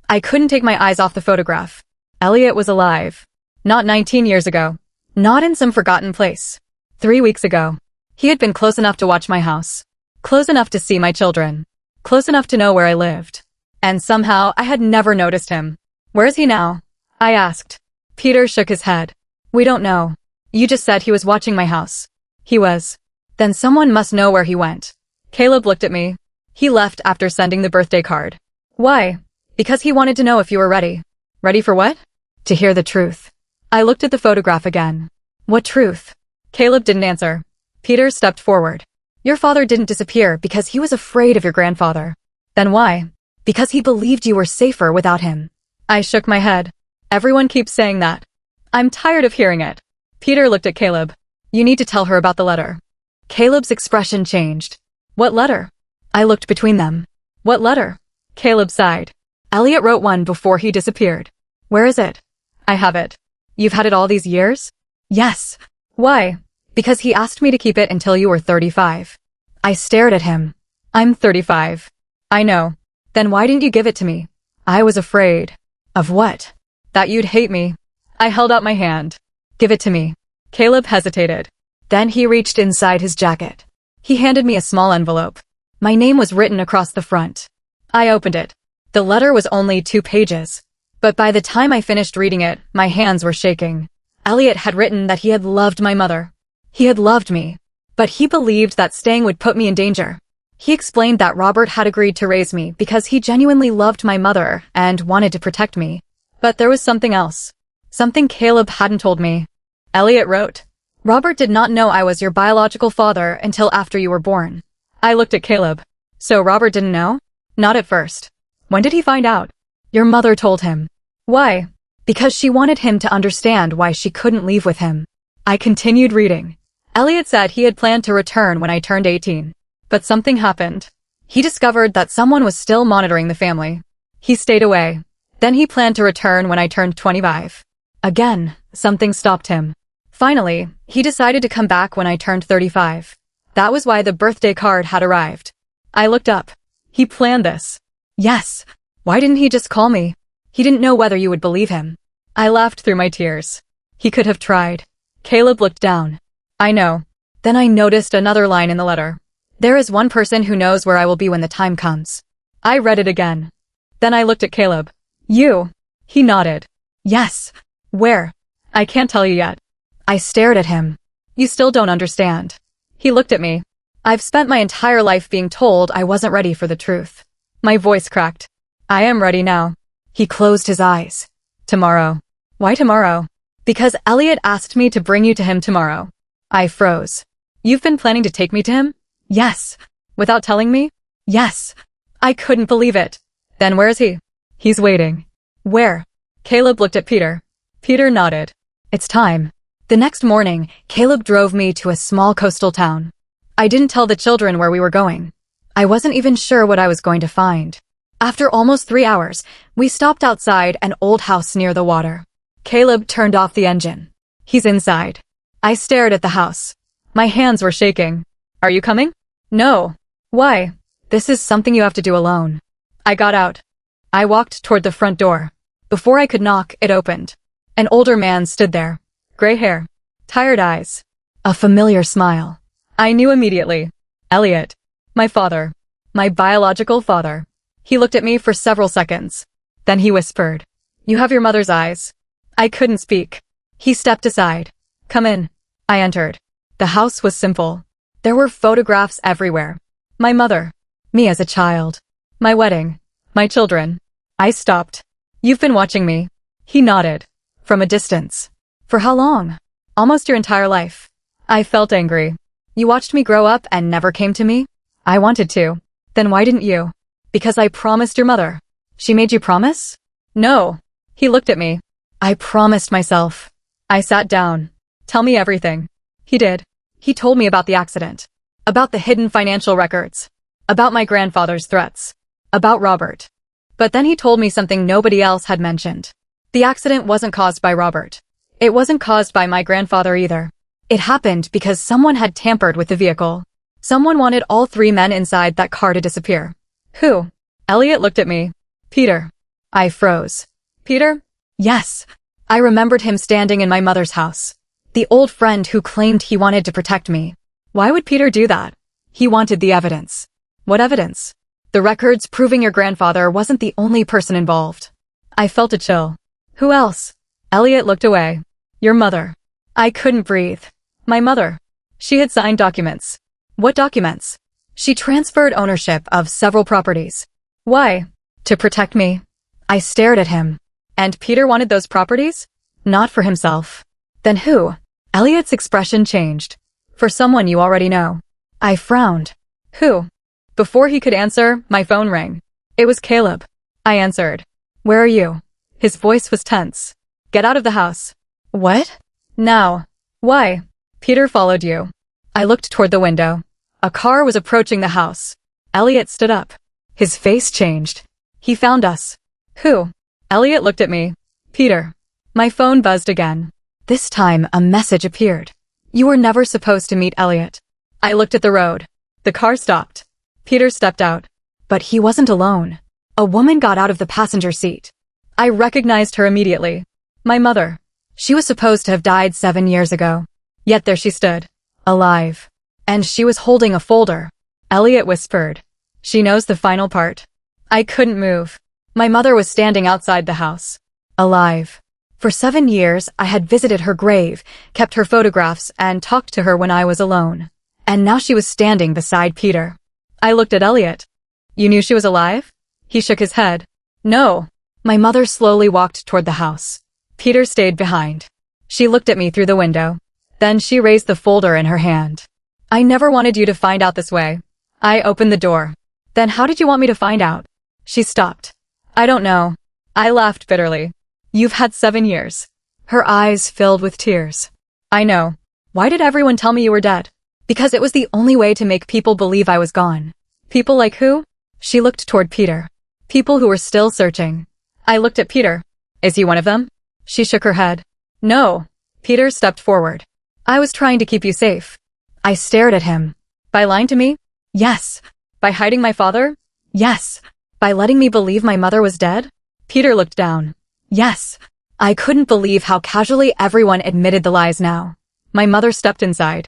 S1: I couldn't take my eyes off the photograph. Elliot was alive. Not 19 years ago. Not in some forgotten place. 3 weeks ago. He had been close enough to watch my house. Close enough to see my children. Close enough to know where I lived. And somehow I had never noticed him. Where is he now? I asked. Peter shook his head. We don't know. You just said he was watching my house. He was. Then someone must know where he went. Caleb looked at me. He left after sending the birthday card. Why? Because he wanted to know if you were ready. Ready for what? To hear the truth. I looked at the photograph again. What truth? Caleb didn't answer. Peter stepped forward. Your father didn't disappear because he was afraid of your grandfather. Then why? Because he believed you were safer without him. I shook my head. Everyone keeps saying that. I'm tired of hearing it. Peter looked at Caleb. You need to tell her about the letter. Caleb's expression changed. What letter? I looked between them. What letter? Caleb sighed. Elliot wrote one before he disappeared. Where is it? I have it. You've had it all these years? Yes. Why? Because he asked me to keep it until you were 35. I stared at him. I'm 35. I know. Then why didn't you give it to me? I was afraid. Of what? That you'd hate me. I held out my hand. Give it to me. Caleb hesitated. Then he reached inside his jacket. He handed me a small envelope. My name was written across the front. I opened it. The letter was only 2 pages. But by the time I finished reading it, my hands were shaking. Elliot had written that he had loved my mother. He had loved me. But he believed that staying would put me in danger. He explained that Robert had agreed to raise me because he genuinely loved my mother and wanted to protect me. But there was something else. Something Caleb hadn't told me. Elliot wrote, Robert did not know I was your biological father until after you were born. I looked at Caleb. So Robert didn't know? Not at first. When did he find out? Your mother told him. Why? Because she wanted him to understand why she couldn't leave with him. I continued reading. Elliot said he had planned to return when I turned 18. But something happened. He discovered that someone was still monitoring the family. He stayed away. Then he planned to return when I turned 25. Again, something stopped him. Finally, he decided to come back when I turned 35. That was why the birthday card had arrived. I looked up. He planned this. Yes. Why didn't he just call me? He didn't know whether you would believe him. I laughed through my tears. He could have tried. Caleb looked down. I know. Then I noticed another line in the letter. There is one person who knows where I will be when the time comes. I read it again. Then I looked at Caleb. You. He nodded. Yes. Where? I can't tell you yet. I stared at him. You still don't understand. He looked at me. I've spent my entire life being told I wasn't ready for the truth. My voice cracked. I am ready now. He closed his eyes. Tomorrow. Why tomorrow? Because Elliot asked me to bring you to him tomorrow. I froze. You've been planning to take me to him? Yes. Without telling me? Yes. I couldn't believe it. Then where is he? He's waiting. Where? Caleb looked at Peter. Peter nodded. It's time. The next morning, Caleb drove me to a small coastal town. I didn't tell the children where we were going. I wasn't even sure what I was going to find. After almost 3 hours, we stopped outside an old house near the water. Caleb turned off the engine. He's inside. I stared at the house. My hands were shaking. Are you coming? No. Why? This is something you have to do alone. I got out. I walked toward the front door. Before I could knock, it opened. An older man stood there. Gray hair. Tired eyes. A familiar smile. I knew immediately. Elliot. My father. My biological father. He looked at me for several seconds. Then he whispered, You have your mother's eyes. I couldn't speak. He stepped aside. Come in. I entered. The house was simple. There were photographs everywhere. My mother. Me as a child. My wedding. My children. I stopped. You've been watching me. He nodded. From a distance. For how long? Almost your entire life. I felt angry. You watched me grow up and never came to me? I wanted to. Then why didn't you? Because I promised your mother. She made you promise? No. He looked at me. I promised myself. I sat down. Tell me everything. He did. He told me about the accident. About the hidden financial records. About my grandfather's threats. About Robert. But then he told me something nobody else had mentioned. The accident wasn't caused by Robert. It wasn't caused by my grandfather either. It happened because someone had tampered with the vehicle. Someone wanted all 3 men inside that car to disappear. Who? Elliot looked at me. Peter. I froze. Peter? Yes. I remembered him standing in my mother's house. The old friend who claimed he wanted to protect me. Why would Peter do that? He wanted the evidence. What evidence? The records proving your grandfather wasn't the only person involved. I felt a chill. Who else? Elliot looked away. Your mother. I couldn't breathe. My mother. She had signed documents. What documents? She transferred ownership of several properties. Why? To protect me. I stared at him. And Peter wanted those properties? Not for himself. Then who? Elliot's expression changed. For someone you already know. I frowned. Who? Before he could answer, my phone rang. It was Caleb. I answered. Where are you? His voice was tense. Get out of the house. What? Now. Why? Peter followed you. I looked toward the window. A car was approaching the house. Elliot stood up. His face changed. He found us. Who? Elliot looked at me. Peter. My phone buzzed again. This time, a message appeared. You were never supposed to meet Elliot. I looked at the road. The car stopped. Peter stepped out. But he wasn't alone. A woman got out of the passenger seat. I recognized her immediately. My mother. She was supposed to have died 7 years ago. Yet there she stood. Alive. And she was holding a folder. Elliot whispered. She knows the final part. I couldn't move. My mother was standing outside the house. Alive. For 7 years, I had visited her grave, kept her photographs, and talked to her when I was alone. And now she was standing beside Peter. I looked at Elliot. You knew she was alive? He shook his head. No. My mother slowly walked toward the house. Peter stayed behind. She looked at me through the window. Then she raised the folder in her hand. I never wanted you to find out this way. I opened the door. Then how did you want me to find out? She stopped. I don't know. I laughed bitterly. You've had 7 years. Her eyes filled with tears. I know. Why did everyone tell me you were dead? Because it was the only way to make people believe I was gone. People like who? She looked toward Peter. People who were still searching. I looked at Peter. Is he one of them? She shook her head. No. Peter stepped forward. I was trying to keep you safe. I stared at him. By lying to me? Yes. By hiding my father? Yes. By letting me believe my mother was dead? Peter looked down. Yes. I couldn't believe how casually everyone admitted the lies now. My mother stepped inside.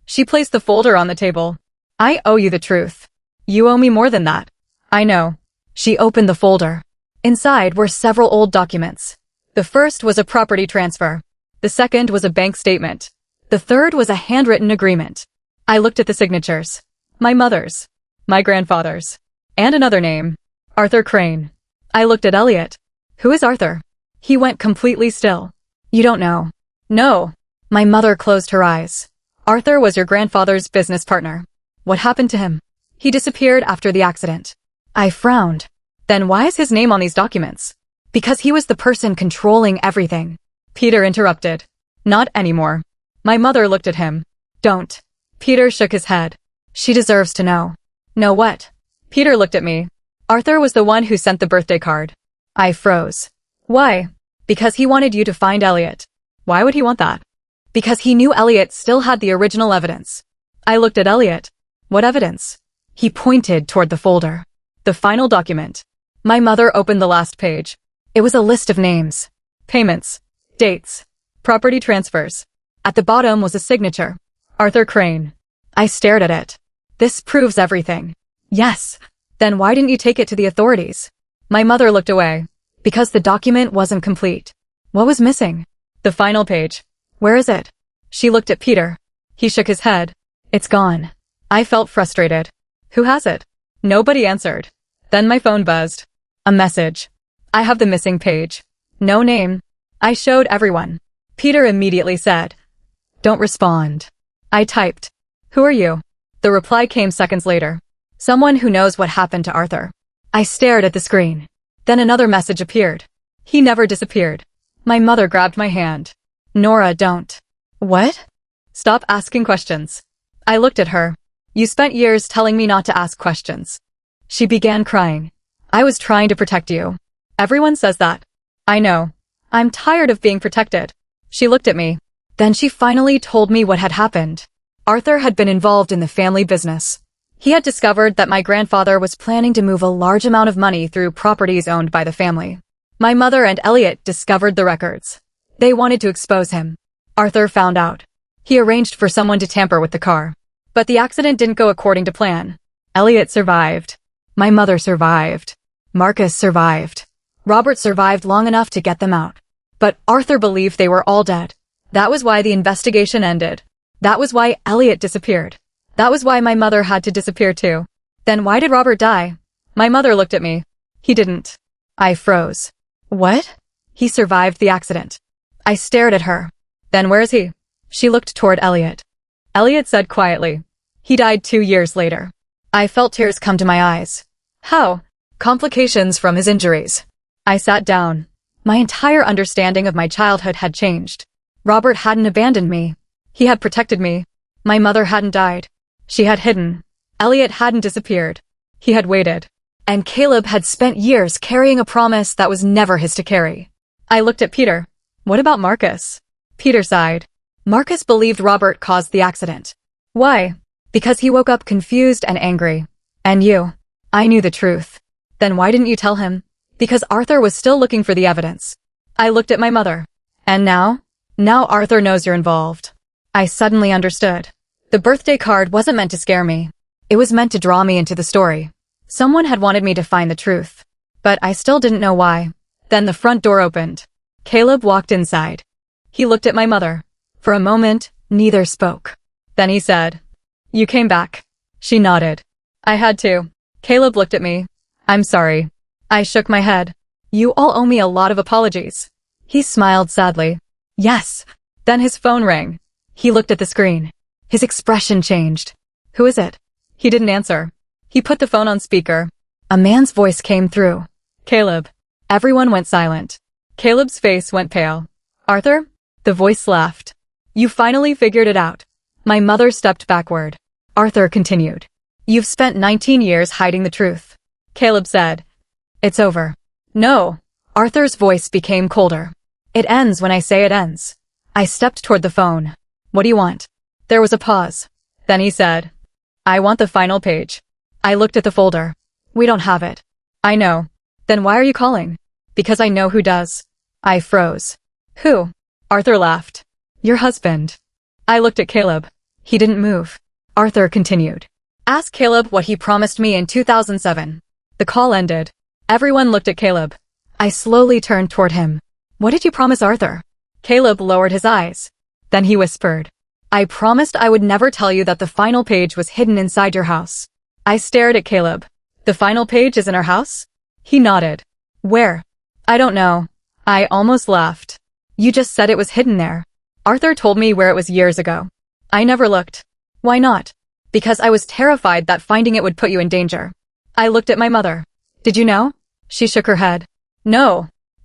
S1: She placed the folder on the table. I owe you the truth. You owe me more than that. I know. She opened the folder. Inside were several old documents. The first was a property transfer. The second was a bank statement. The third was a handwritten agreement. I looked at the signatures. My mother's. My grandfather's. And another name. Arthur Crane. I looked at Elliot. Who is Arthur? He went completely still. You don't know. No. My mother closed her eyes. Arthur was your grandfather's business partner. What happened to him? He disappeared after the accident. I frowned. Then why is his name on these documents? Because he was the person controlling everything. Peter interrupted. Not anymore. My mother looked at him. Don't. Peter shook his head. She deserves to know. Know what? Peter looked at me. Arthur was the one who sent the birthday card. I froze. Why? Because he wanted you to find Elliot. Why would he want that? Because he knew Elliot still had the original evidence. I looked at Elliot. What evidence? He pointed toward the folder. The final document. My mother opened the last page. It was a list of names, payments, dates, property transfers. At the bottom was a signature. Arthur Crane. I stared at it. This proves everything. Yes. Then why didn't you take it to the authorities? My mother looked away. Because the document wasn't complete. What was missing? The final page. Where is it? She looked at Peter. He shook his head. It's gone. I felt frustrated. Who has it? Nobody answered. Then my phone buzzed. A message. I have the missing page. No name. I showed everyone. Peter immediately said, Don't respond. I typed, Who are you? The reply came seconds later. Someone who knows what happened to Arthur. I stared at the screen. Then another message appeared. He never disappeared. My mother grabbed my hand. Nora, don't. What? Stop asking questions. I looked at her. You spent years telling me not to ask questions. She began crying. I was trying to protect you. Everyone says that. I know. I'm tired of being protected. She looked at me. Then she finally told me what had happened. Arthur had been involved in the family business. He had discovered that my grandfather was planning to move a large amount of money through properties owned by the family. My mother and Elliot discovered the records. They wanted to expose him. Arthur found out. He arranged for someone to tamper with the car. But the accident didn't go according to plan. Elliot survived. My mother survived. Marcus survived. Robert survived long enough to get them out. But Arthur believed they were all dead. That was why the investigation ended. That was why Elliot disappeared. That was why my mother had to disappear too. Then why did Robert die? My mother looked at me. He didn't. I froze. What? He survived the accident. I stared at her. Then where is he? She looked toward Elliot. Elliot said quietly. He died 2 years later. I felt tears come to my eyes. How? Complications from his injuries. I sat down. My entire understanding of my childhood had changed. Robert hadn't abandoned me. He had protected me. My mother hadn't died. She had hidden. Elliot hadn't disappeared. He had waited. And Caleb had spent years carrying a promise that was never his to carry. I looked at Peter. What about Marcus? Peter sighed. Marcus believed Robert caused the accident. Why? Because he woke up confused and angry. And you? I knew the truth. Then why didn't you tell him? Because Arthur was still looking for the evidence. I looked at my mother. And now? Now Arthur knows you're involved. I suddenly understood. The birthday card wasn't meant to scare me. It was meant to draw me into the story. Someone had wanted me to find the truth. But I still didn't know why. Then the front door opened. Caleb walked inside. He looked at my mother. For a moment, neither spoke. Then he said, "You came back." She nodded. I had to. Caleb looked at me. "I'm sorry." I shook my head. "You all owe me a lot of apologies." He smiled sadly. "Yes." Then his phone rang. He looked at the screen. His expression changed. "Who is it?" He didn't answer. He put the phone on speaker. A man's voice came through. "Caleb." Everyone went silent. Caleb's face went pale. "Arthur?" The voice laughed. "You finally figured it out." My mother stepped backward. Arthur continued. "You've spent 19 years hiding the truth." Caleb said, "It's over." "No." Arthur's voice became colder. "It ends when I say it ends." I stepped toward the phone. "What do you want?" There was a pause. Then he said, "I want the final page." I looked at the folder. "We don't have it." "I know." "Then why are you calling?" "Because I know who does." I froze. "Who?" Arthur laughed. "Your husband." I looked at Caleb. He didn't move. Arthur continued. "Ask Caleb what he promised me in 2007. The call ended. Everyone looked at Caleb. I slowly turned toward him. "What did you promise Arthur?" Caleb lowered his eyes. Then he whispered, "I promised I would never tell you that the final page was hidden inside your house." I stared at Caleb. "The final page is in our house?" He nodded. "Where?" "I don't know." I almost laughed. "You just said it was hidden there." Arthur told me where it was years ago. I never looked. "Why not?" "Because I was terrified that finding it would put you in danger." I looked at my mother. "Did you know?" She shook her head. "No."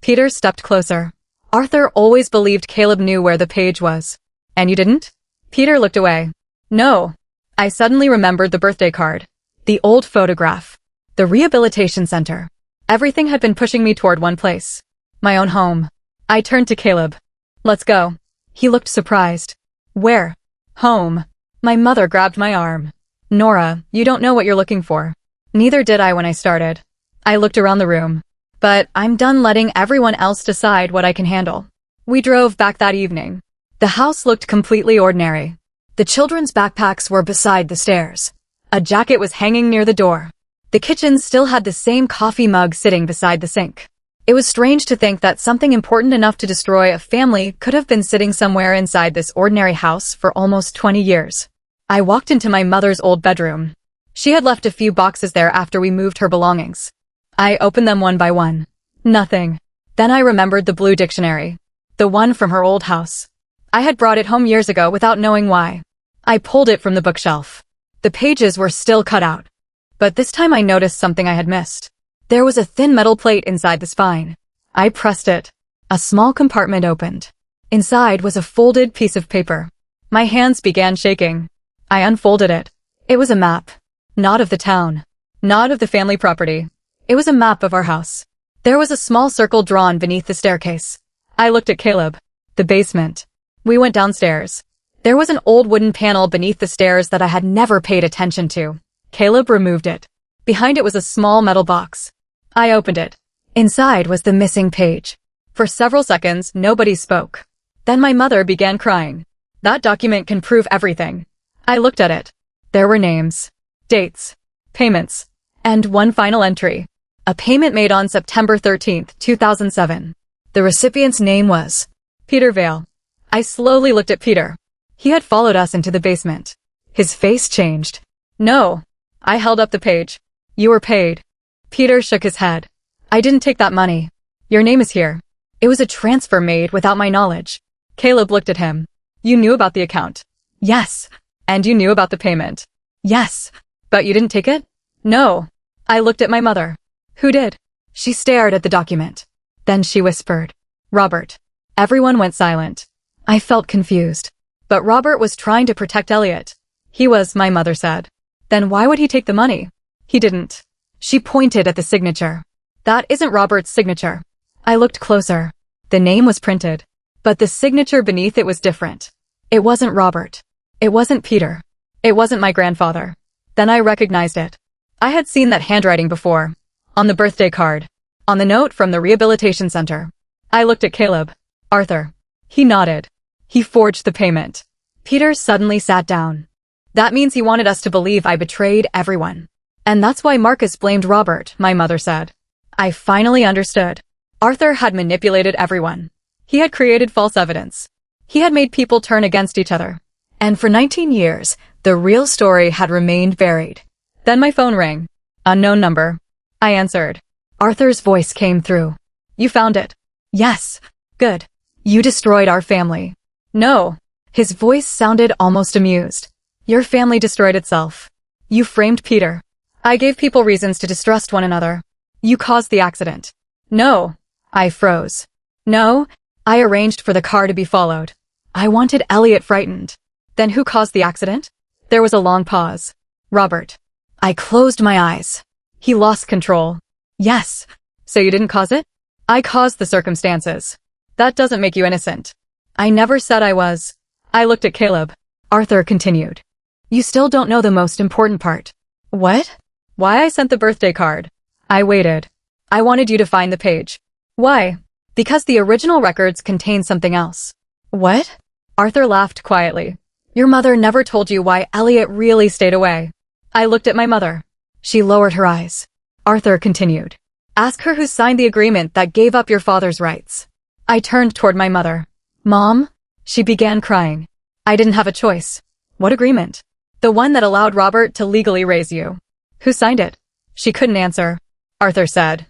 S1: Peter stepped closer. "Arthur always believed Caleb knew where the page was." "And you didn't?" Peter looked away. "No." I suddenly remembered the birthday card. The old photograph. The rehabilitation center. Everything had been pushing me toward one place. My own home. I turned to Caleb. "Let's go." He looked surprised. "Where?" "Home." My mother grabbed my arm. "Nora, you don't know what you're looking for." Neither did I when I started. I looked around the room. But I'm done letting everyone else decide what I can handle. We drove back that evening. The house looked completely ordinary. The children's backpacks were beside the stairs. A jacket was hanging near the door. The kitchen still had the same coffee mug sitting beside the sink. It was strange to think that something important enough to destroy a family could have been sitting somewhere inside this ordinary house for almost 20 years. I walked into my mother's old bedroom. She had left a few boxes there after we moved her belongings. I opened them one by one. Nothing. Then I remembered the blue dictionary. The one from her old house. I had brought it home years ago without knowing why. I pulled it from the bookshelf. The pages were still cut out. But this time I noticed something I had missed. There was a thin metal plate inside the spine. I pressed it. A small compartment opened. Inside was a folded piece of paper. My hands began shaking. I unfolded it. It was a map. Not of the town. Not of the family property. It was a map of our house. There was a small circle drawn beneath the staircase. I looked at Caleb. The basement. We went downstairs. There was an old wooden panel beneath the stairs that I had never paid attention to. Caleb removed it. Behind it was a small metal box. I opened it. Inside was the missing page. For several seconds, nobody spoke. Then my mother began crying. "That document can prove everything." I looked at it. There were names, dates, payments, and one final entry. A payment made on September 13th, 2007. The recipient's name was Peter Vale. I slowly looked at Peter. He had followed us into the basement. His face changed. No. I held up the page. You were paid. Peter shook his head. I didn't take that money. Your name is here. It was a transfer made without my knowledge. Caleb looked at him. You knew about the account. Yes. And you knew about the payment. Yes. But you didn't take it? No. I looked at my mother. Who did? She stared at the document. Then she whispered, Robert. Everyone went silent. I felt confused. But Robert was trying to protect Elliot. He was, my mother said. Then why would he take the money? He didn't. She pointed at the signature. That isn't Robert's signature. I looked closer. The name was printed. But the signature beneath it was different. It wasn't Robert. It wasn't Peter. It wasn't my grandfather. Then I recognized it. I had seen that handwriting before. On the birthday card. On the note from the rehabilitation center. I looked at Caleb. Arthur. He nodded. He forged the payment. Peter suddenly sat down. That means he wanted us to believe I betrayed everyone. And that's why Marcus blamed Robert, my mother said. I finally understood. Arthur had manipulated everyone. He had created false evidence. He had made people turn against each other. And for 19 years, the real story had remained buried. Then my phone rang. Unknown number. I answered. Arthur's voice came through. You found it. Yes. Good. You destroyed our family. No. His voice sounded almost amused. Your family destroyed itself. You framed Peter. I gave people reasons to distrust one another. You caused the accident. No. I froze. No. I arranged for the car to be followed. I wanted Elliot frightened. Then who caused the accident? There was a long pause. Robert. I closed my eyes. He lost control. Yes. So you didn't cause it? I caused the circumstances. That doesn't make you innocent. I never said I was. I looked at Caleb. Arthur continued. You still don't know the most important part. What? Why I sent the birthday card. I waited. I wanted you to find the page. Why? Because the original records contain something else. What? Arthur laughed quietly. Your mother never told you why Elliot really stayed away. I looked at my mother. She lowered her eyes. Arthur continued. Ask her who signed the agreement that gave up your father's rights. I turned toward my mother. Mom? She began crying. I didn't have a choice. What agreement? The one that allowed Robert to legally raise you. Who signed it? She couldn't answer. Arthur said.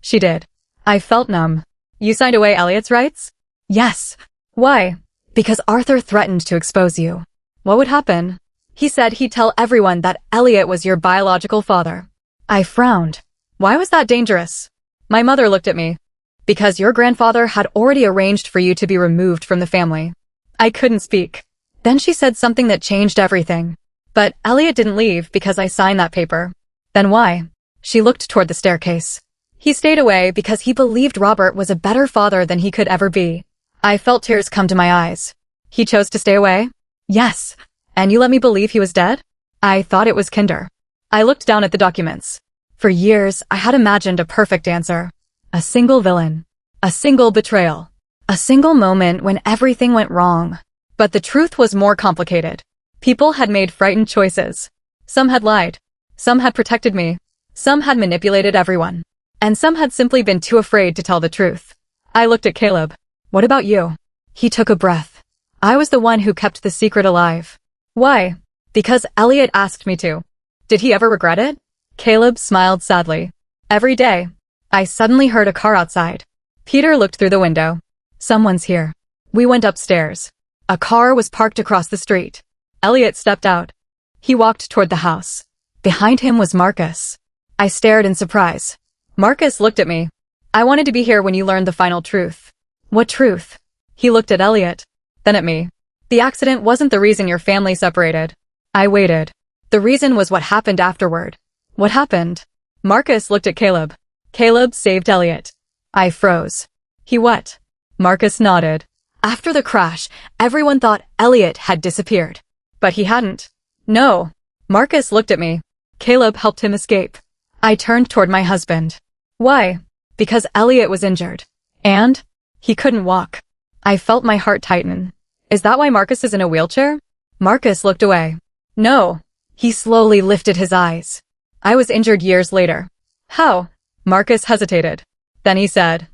S1: She did. I felt numb. You signed away Elliot's rights? Yes. Why? Because Arthur threatened to expose you. What would happen? He said he'd tell everyone that Elliot was your biological father. I frowned. Why was that dangerous? My mother looked at me. Because your grandfather had already arranged for you to be removed from the family. I couldn't speak. Then she said something that changed everything. But Elliot didn't leave because I signed that paper. Then why? She looked toward the staircase. He stayed away because he believed Robert was a better father than he could ever be. I felt tears come to my eyes. He chose to stay away? Yes. And you let me believe he was dead? I thought it was Kinder. I looked down at the documents. For years, I had imagined a perfect answer. A single villain. A single betrayal. A single moment when everything went wrong. But the truth was more complicated. People had made frightened choices. Some had lied. Some had protected me. Some had manipulated everyone. And some had simply been too afraid to tell the truth. I looked at Caleb. What about you? He took a breath. I was the one who kept the secret alive. Why? Because Elliot asked me to. Did he ever regret it? Caleb smiled sadly. Every day. I suddenly heard a car outside. Peter looked through the window. Someone's here. We went upstairs. A car was parked across the street. Elliot stepped out. He walked toward the house. Behind him was Marcus. I stared in surprise. Marcus looked at me. I wanted to be here when you learned the final truth. What truth? He looked at Elliot. Then at me. The accident wasn't the reason your family separated. I waited. The reason was what happened afterward. What happened? Marcus looked at Caleb. Caleb saved Elliot. I froze. He what? Marcus nodded. After the crash, everyone thought Elliot had disappeared. But he hadn't. No. Marcus looked at me. Caleb helped him escape. I turned toward my husband. Why? Because Elliot was injured. And? He couldn't walk. I felt my heart tighten. Is that why Marcus is in a wheelchair? Marcus looked away. No. He slowly lifted his eyes. I was injured years later. How? Marcus hesitated. Then he said,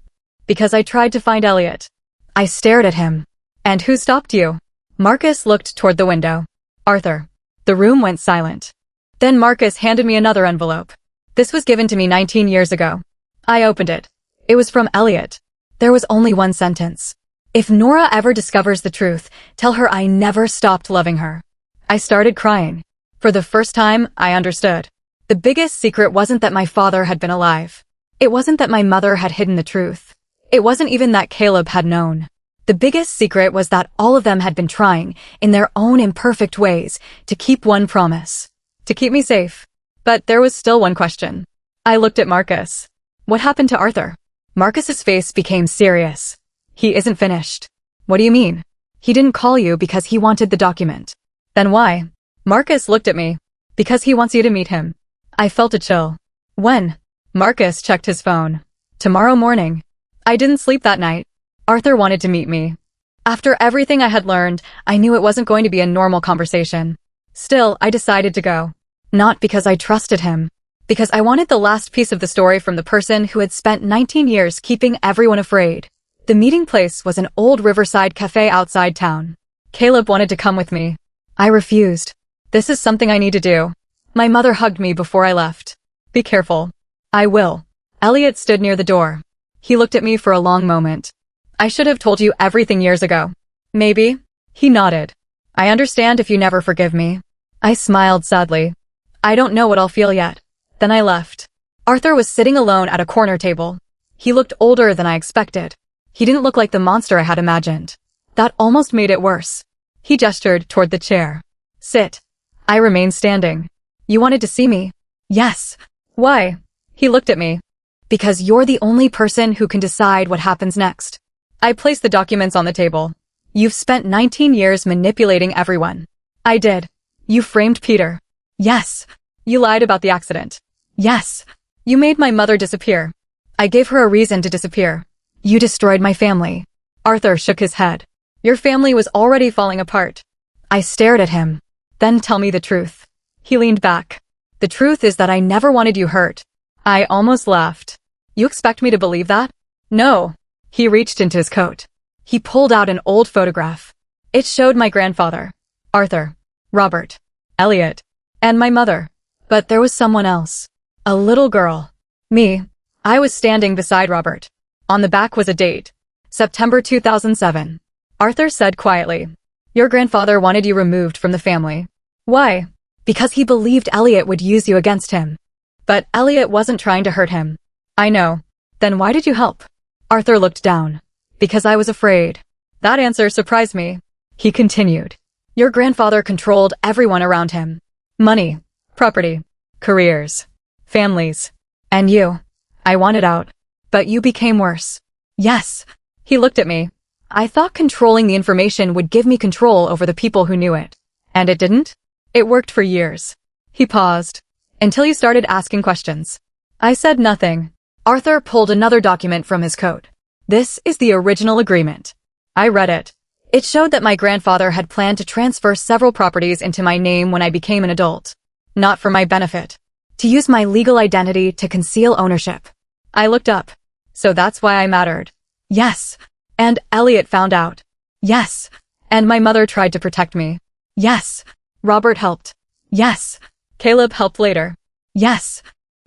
S1: because I tried to find Elliot. I stared at him. And who stopped you? Marcus looked toward the window. Arthur. The room went silent. Then Marcus handed me another envelope. This was given to me 19 years ago. I opened it. It was from Elliot. There was only one sentence. If Nora ever discovers the truth, tell her I never stopped loving her. I started crying. For the first time, I understood. The biggest secret wasn't that my father had been alive. It wasn't that my mother had hidden the truth. It wasn't even that Caleb had known. The biggest secret was that all of them had been trying, in their own imperfect ways, to keep one promise. To keep me safe. But there was still one question. I looked at Marcus. What happened to Arthur? Marcus's face became serious. He isn't finished. What do you mean? He didn't call you because he wanted the document. Then why? Marcus looked at me. Because he wants you to meet him. I felt a chill. When? Marcus checked his phone. Tomorrow morning. I didn't sleep that night. Arthur wanted to meet me. After everything I had learned, I knew it wasn't going to be a normal conversation. Still, I decided to go. Not because I trusted him. Because I wanted the last piece of the story from the person who had spent 19 years keeping everyone afraid. The meeting place was an old riverside cafe outside town. Caleb wanted to come with me. I refused. This is something I need to do. My mother hugged me before I left. Be careful. I will. Elliot stood near the door. He looked at me for a long moment. I should have told you everything years ago. Maybe. He nodded. I understand if you never forgive me. I smiled sadly. I don't know what I'll feel yet. Then I left. Arthur was sitting alone at a corner table. He looked older than I expected. He didn't look like the monster I had imagined. That almost made it worse. He gestured toward the chair. Sit. I remained standing. You wanted to see me? Yes. Why? He looked at me. Because you're the only person who can decide what happens next. I placed the documents on the table. You've spent 19 years manipulating everyone. I did. You framed Peter. Yes. You lied about the accident. Yes. You made my mother disappear. I gave her a reason to disappear. You destroyed my family. Arthur shook his head. Your family was already falling apart. I stared at him. Then tell me the truth. He leaned back. The truth is that I never wanted you hurt. I almost laughed. You expect me to believe that? No. He reached into his coat. He pulled out an old photograph. It showed my grandfather, Arthur, Robert, Elliot, and my mother. But there was someone else. A little girl. Me. I was standing beside Robert. On the back was a date. September 2007. Arthur said quietly, your grandfather wanted you removed from the family. Why? Because he believed Elliot would use you against him. But Elliot wasn't trying to hurt him. I know. Then why did you help? Arthur looked down. Because I was afraid. That answer surprised me. He continued. Your grandfather controlled everyone around him. Money, property, careers, families. And you. I wanted out. But you became worse. Yes. He looked at me. I thought controlling the information would give me control over the people who knew it. And it didn't? It worked for years. He paused. Until you started asking questions. I said nothing. Arthur pulled another document from his coat. This is the original agreement. I read it. It showed that my grandfather had planned to transfer several properties into my name when I became an adult. Not for my benefit. To use my legal identity to conceal ownership. I looked up. So that's why I mattered. Yes. And Elliot found out. Yes. And my mother tried to protect me. Yes. Robert helped. Yes. Caleb helped later. Yes.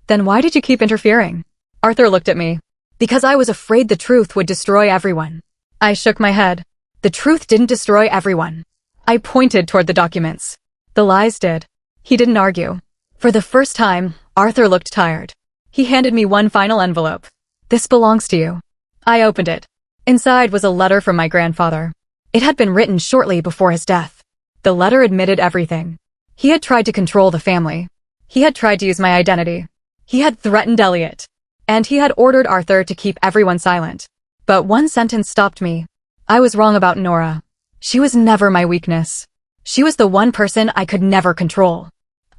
S1: Then why did you keep interfering? Arthur looked at me. Because I was afraid the truth would destroy everyone. I shook my head. The truth didn't destroy everyone. I pointed toward the documents. The lies did. He didn't argue. For the first time, Arthur looked tired. He handed me one final envelope. This belongs to you. I opened it. Inside was a letter from my grandfather. It had been written shortly before his death. The letter admitted everything. He had tried to control the family. He had tried to use my identity. He had threatened Elliot. And he had ordered Arthur to keep everyone silent. But one sentence stopped me. I was wrong about Nora. She was never my weakness. She was the one person I could never control.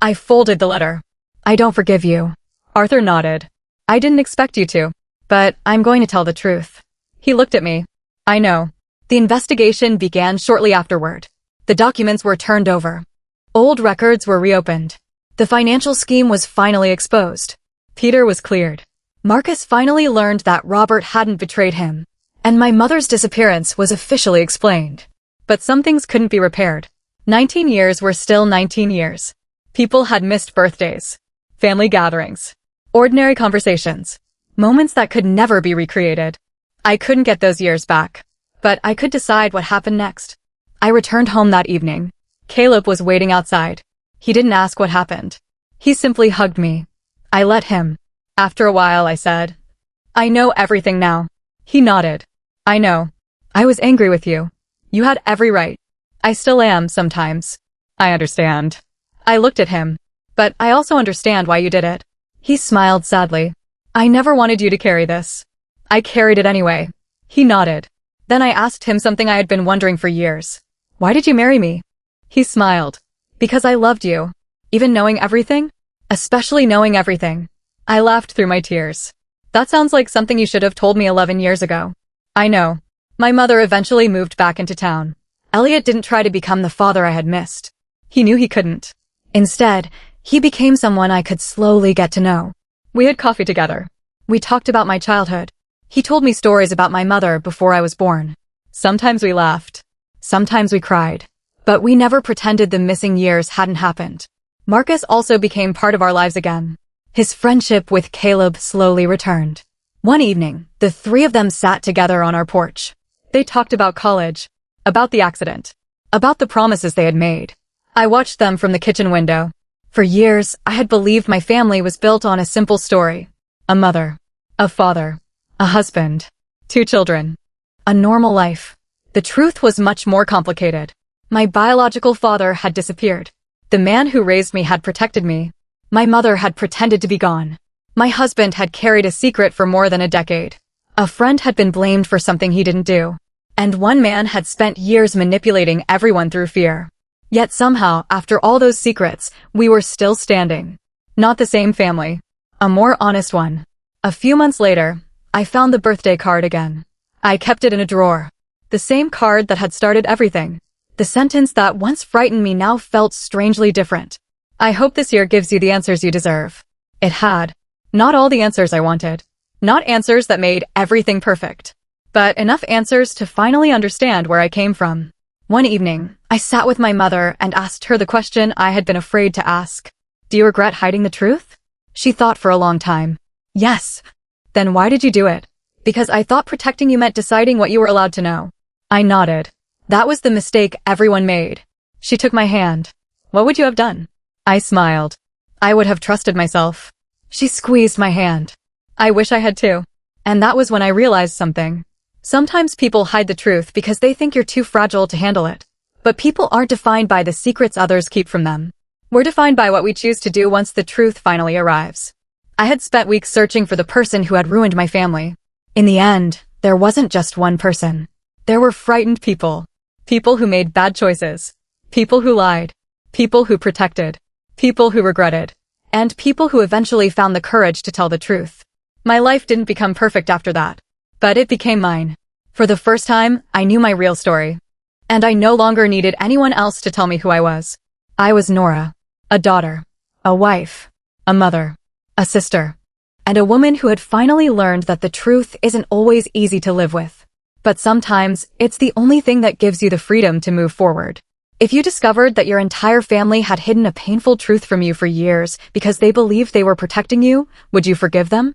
S1: I folded the letter. I don't forgive you. Arthur nodded. I didn't expect you to. But I'm going to tell the truth. He looked at me. I know. The investigation began shortly afterward. The documents were turned over. Old records were reopened. The financial scheme was finally exposed. Peter was cleared. Marcus finally learned that Robert hadn't betrayed him. And my mother's disappearance was officially explained. But some things couldn't be repaired. 19 years were still 19 years. People had missed birthdays, family gatherings, ordinary conversations, moments that could never be recreated. I couldn't get those years back, but I could decide what happened next. I returned home that evening. Caleb was waiting outside. He didn't ask what happened. He simply hugged me. I let him. After a while, I said, "I know everything now." He nodded. "I know. I was angry with you. You had every right. I still am sometimes. I understand." I looked at him. "But I also understand why you did it." He smiled sadly. "I never wanted you to carry this. I carried it anyway." He nodded. Then I asked him something I had been wondering for years. "Why did you marry me?" He smiled. "Because I loved you. Even knowing everything? Especially knowing everything." I laughed through my tears. "That sounds like something you should have told me 11 years ago." "I know. My mother eventually moved back into town. Elliot didn't try to become the father I had missed. He knew he couldn't. Instead, he became someone I could slowly get to know. We had coffee together. We talked about my childhood. He told me stories about my mother before I was born. Sometimes we laughed. Sometimes we cried. But we never pretended the missing years hadn't happened. Marcus also became part of our lives again. His friendship with Caleb slowly returned. One evening, the three of them sat together on our porch. They talked about college, about the accident, about the promises they had made. I watched them from the kitchen window. For years, I had believed my family was built on a simple story. A mother, a father, a husband, 2 children. A normal life. The truth was much more complicated. My biological father had disappeared. The man who raised me had protected me. My mother had pretended to be gone. My husband had carried a secret for more than a decade. A friend had been blamed for something he didn't do. And one man had spent years manipulating everyone through fear. Yet somehow, after all those secrets, we were still standing. Not the same family. A more honest one. A few months later, I found the birthday card again. I kept it in a drawer. The same card that had started everything. The sentence that once frightened me now felt strangely different. "I hope this year gives you the answers you deserve." It had. Not all the answers I wanted. Not answers that made everything perfect. But enough answers to finally understand where I came from. One evening, I sat with my mother and asked her the question I had been afraid to ask. "Do you regret hiding the truth?" She thought for a long time. "Yes." "Then why did you do it?" "Because I thought protecting you meant deciding what you were allowed to know." I nodded. That was the mistake everyone made. She took my hand. "What would you have done?" I smiled. "I would have trusted myself." She squeezed my hand. "I wish I had too." And that was when I realized something. Sometimes people hide the truth because they think you're too fragile to handle it. But people aren't defined by the secrets others keep from them. We're defined by what we choose to do once the truth finally arrives. I had spent weeks searching for the person who had ruined my family. In the end, there wasn't just one person. There were frightened people. People who made bad choices. People who lied. People who protected. People who regretted. And people who eventually found the courage to tell the truth. My life didn't become perfect after that. But it became mine. For the first time, I knew my real story. And I no longer needed anyone else to tell me who I was. I was Nora. A daughter. A wife. A mother. A sister. And a woman who had finally learned that the truth isn't always easy to live with. But sometimes, it's the only thing that gives you the freedom to move forward. If you discovered that your entire family had hidden a painful truth from you for years because they believed they were protecting you, would you forgive them?